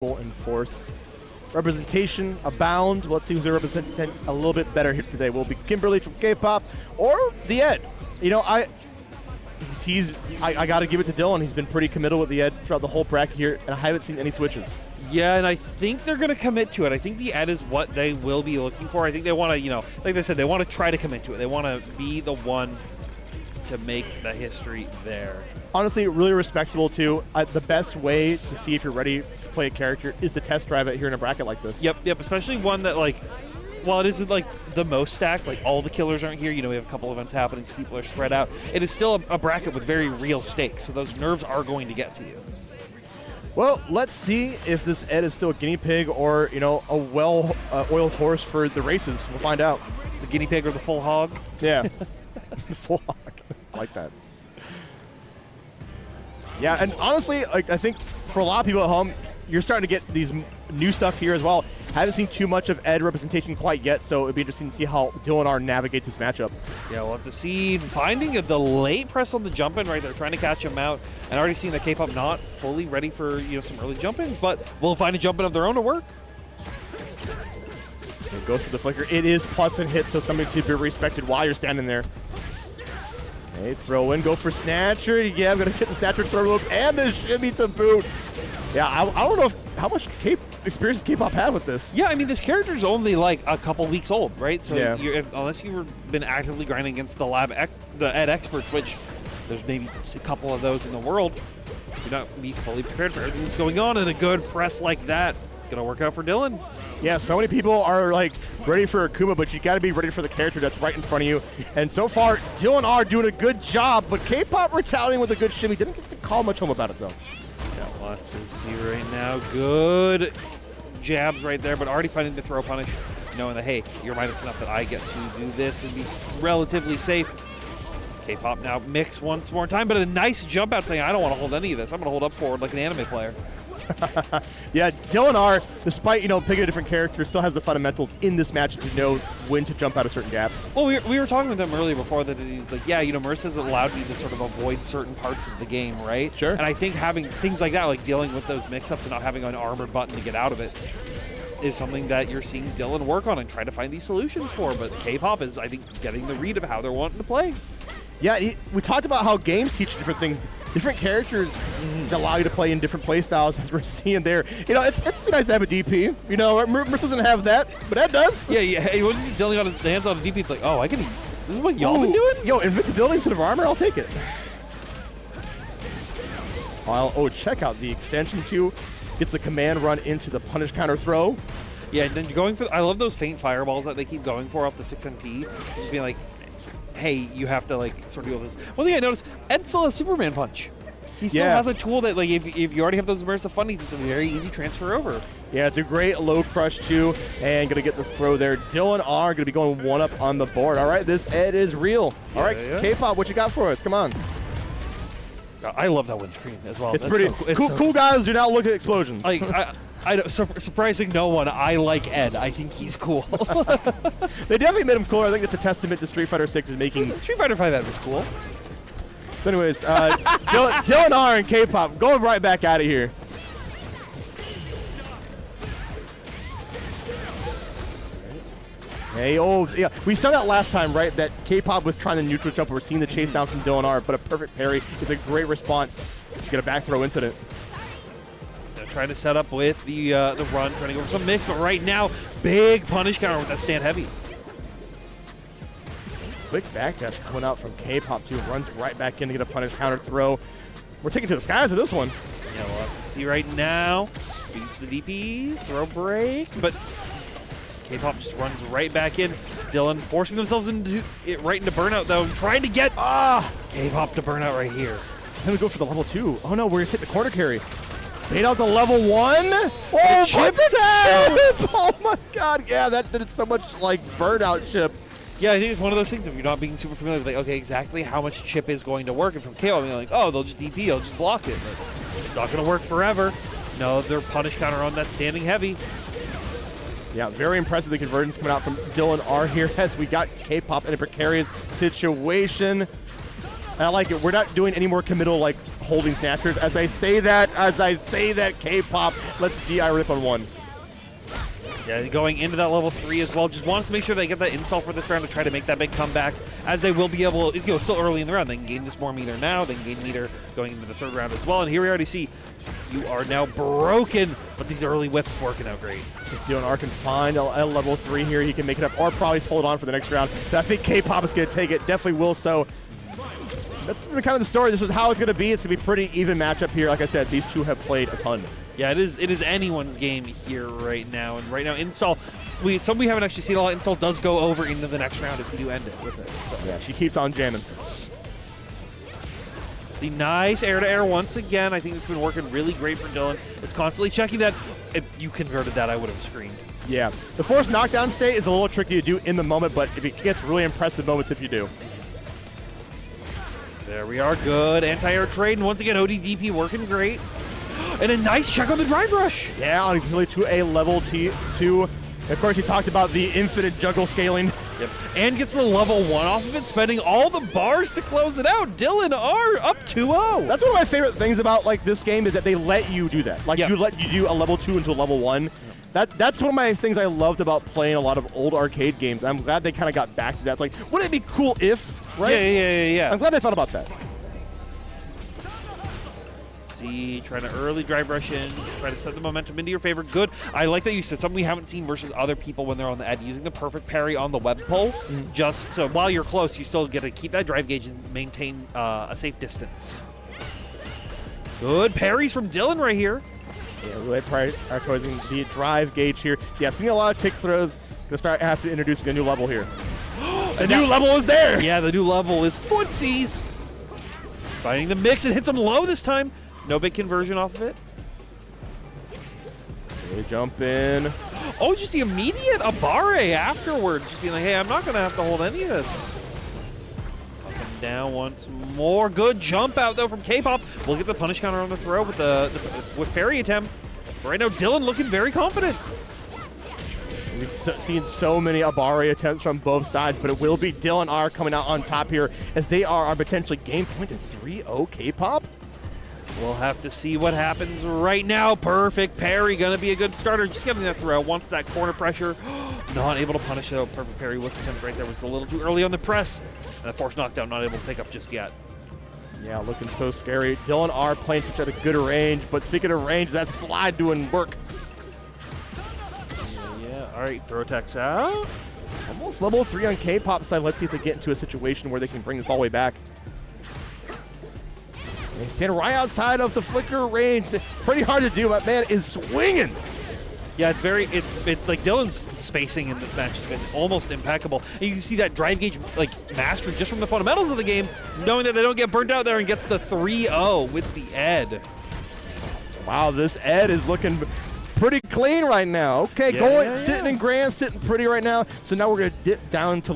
and force. Representation abound. What seems to represent a little bit better here today will be Kimberly from Kpop or the Ed. You know, I got to give it to Dillon. He's been pretty committal with the Ed throughout the whole bracket here, and I haven't seen any switches. Yeah, and I think they're going to commit to it. I think the Ed is what they will be looking for. I think they want to, you know, like they said, they want to try to commit to it. They want to be the one to make the history there. Honestly, really respectable, too. The best way to see if you're ready to play a character is to test drive it here in a bracket like this. Yep, especially one that, like, while it isn't, like, the most stacked, like, all the killers aren't here, you know, we have a couple events happening, so people are spread out. It is still a bracket with very real stakes, so those nerves are going to get to you. Well, let's see if this Ed is still a guinea pig or, you know, a well-oiled horse for the races. We'll find out. The guinea pig or the full hog? Yeah. The full hog. I like that. Yeah, and honestly, like, I think for a lot of people at home, you're starting to get these new stuff here as well. Haven't seen too much of Ed representation quite yet, so it'd be interesting to see how Dillon navigates this matchup. Yeah, we'll have to see. Finding the late press on the jump-in right there, trying to catch him out, and already seeing that Kpop not fully ready for, you know, some early jump-ins, but we'll find a jump-in of their own to work. And goes for the flicker. It is plus and hit, so something to be respected while you're standing there. Okay, throw in, go for Snatcher. Yeah, I'm going to get the Snatcher throw loop and the shimmy to boot. Yeah, I don't know how much experience Kpop had with this. Yeah, I mean, this character's only like a couple weeks old, right? So yeah. Unless you've been actively grinding against the Ed experts, which there's maybe a couple of those in the world, you're not be fully prepared for everything that's going on, and a good press like that gonna work out for Dillon. Yeah, so many people are like ready for Akuma, but you got to be ready for the character that's right in front of you. And so far, Dillon are doing a good job, but Kpop retaliating with a good shimmy. Didn't get to call much home about it though. Yeah, watch and see right now. Good jabs right there, but already finding the throw punish, knowing that, hey, you're minus enough that I get to do this and be relatively safe. Kpop now mix once more time, but a nice jump out saying, I don't want to hold any of this. I'm going to hold up forward like an anime player. Yeah, Dillon, despite, you know, picking a different character, still has the fundamentals in this match to know when to jump out of certain gaps. Well, we were talking with him earlier before that he's like, yeah, you know, Marissa's allowed me to sort of avoid certain parts of the game, right? Sure. And I think having things like that, like dealing with those mix-ups and not having an armored button to get out of it, is something that you're seeing Dillon work on and try to find these solutions for. But Kpop is, I think, getting the read of how they're wanting to play. Yeah, we talked about how games teach different things. Different characters allow you to play in different play styles, as we're seeing there. You know, it'd be nice to have a DP. You know, Merce doesn't have that, but Ed does. Yeah. Hey, when is he Dillon got his hands on a DP? It's like, oh, this is what y'all been doing? Yo, invincibility instead of armor, I'll take it. Check out the extension too. Gets the command run into the punish counter throw. Yeah, and then going for, I love those faint fireballs that they keep going for off the 6MP. Just being like, hey, you have to, like, sort of deal with this. One thing I noticed, Ed still has Superman Punch. He still has a tool that, like, if you already have those immersive fundings, it's a very easy transfer over. Yeah, it's a great low crush, too, and going to get the throw there. Dillon are going to be going one up on the board. All right, this Ed is real. All right, Kpop, what you got for us? Come on. I love that windscreen as well. It's pretty cool. Guys do not look at explosions. Like, surprising no one, I like Ed. I think he's cool. They definitely made him cooler. I think it's a testament to Street Fighter 6 is making... Street Fighter 5 Ed was cool. So anyways, Dillon and Kpop going right back out of here. Hey, yeah, we saw that last time, right? That Kpop was trying to neutral jump. We're seeing the chase down from Dillon, but a perfect parry is a great response to get a back throw incident. They're trying to set up with the run, trying to go for some mix, but right now, big punish counter with that stand heavy. Quick backdash coming out from Kpop too. Runs right back in to get a punish counter throw. We're taking to the skies with this one. Yeah, we'll have to see right now. Beats the DP, throw break, but Kpop just runs right back in. Dillon forcing themselves into burnout though, trying to get Kpop to burnout right here. Then we go for the level 2. Oh no, we're gonna take the corner carry. Bait out the level 1. Oh, chip tap! Oh my god, yeah, that did so much like burnout chip. Yeah, I think it's one of those things if you're not being super familiar with, like, okay, exactly how much chip is going to work. And from Kpop, I mean, like, oh, they'll just DP, they'll just block it. But it's not going to work forever. No, their punish counter on that standing heavy. Yeah, very impressive the conversions coming out from Dillon are here as we got Kpop in a precarious situation. And I like it. We're not doing any more committal like holding snatchers. As I say that, Kpop lets DI rip on one. Yeah, going into that level 3 as well. Just wants to make sure they get that install for this round to try to make that big comeback, as they will be able, still early in the round. They can gain this more meter now, they can gain meter going into the 3rd round as well. And here we already see you are now broken, but these early whips working out great. If Dillon can find a level 3 here, he can make it up, or probably hold on for the next round. But I think Kpop is going to take it, definitely will so. That's kind of the story. This is how it's going to be. It's going to be a pretty even matchup here. Like I said, these two have played a ton. Yeah, it is anyone's game here right now. And right now, install, we haven't actually seen a lot. Install does go over into the next round if we do end it with it. So. Yeah, she keeps on jamming. See, nice air-to-air once again. I think it's been working really great for Dillon. It's constantly checking that. If you converted that, I would have screamed. Yeah, the forced knockdown state is a little tricky to do in the moment, but it gets really impressive moments if you do. There we are, good anti-air trade, and once again, ODDP working great. And a nice check on the drive rush. Yeah, on auxiliary to a level 2. Of course, he talked about the infinite juggle scaling. Yep. And gets the level 1 off of it, spending all the bars to close it out. Dillon are up 2-0. That's one of my favorite things about like this game is that they let you do that. Like, you let you do a level 2 into a level 1. That's one of my things I loved about playing a lot of old arcade games. I'm glad they kind of got back to that. It's like, wouldn't it be cool if, right? Yeah. I'm glad they thought about that. See, trying to early drive rush in, try to set the momentum into your favor. Good. I like that you said something we haven't seen versus other people when they're on the edge, using the perfect parry on the web pull. Just so while you're close, you still get to keep that drive gauge and maintain a safe distance. Good parries from Dillon right here. Yeah, really prioritizing the drive gauge here. Yeah, seeing a lot of tick throws. Gonna start have to introduce a new level here. The new level is there. Yeah, the new level is footsies. Finding the mix, and hits him low this time. No big conversion off of it. They jump in. Oh, just the immediate Abare afterwards. Just being like, hey, I'm not going to have to hold any of this. Up and down once more. Good jump out, though, from Kpop. We'll get the punish counter on the throw with with parry attempt. But right now, Dillon looking very confident. We've seen so many Abare attempts from both sides, but it will be Dillon R coming out on top here as they are potentially game point to 3-0 Kpop. We'll have to see what happens right now. Perfect parry, gonna be a good starter. Just getting that throw. Wants that corner pressure. Not able to punish it. Perfect parry with attempt right there. Was a little too early on the press. And the forced knockdown not able to pick up just yet. Yeah, looking so scary. Dillon R playing such a good range, but speaking of range, that slide doing work. Yeah, all right, throw attacks out. Almost level 3 on Kpop side. Let's see if they get into a situation where they can bring this all the way back. They stand right outside of the flicker range. Pretty hard to do, but man is swinging. Yeah, it's like Dillon's spacing in this match has been almost impeccable. And you can see that drive gauge like mastery just from the fundamentals of the game, knowing that they don't get burnt out there, and gets the 3-0 with the Ed. Wow, this Ed is looking pretty clean right now. Okay, sitting in grand, sitting pretty right now. So now we're gonna dip down to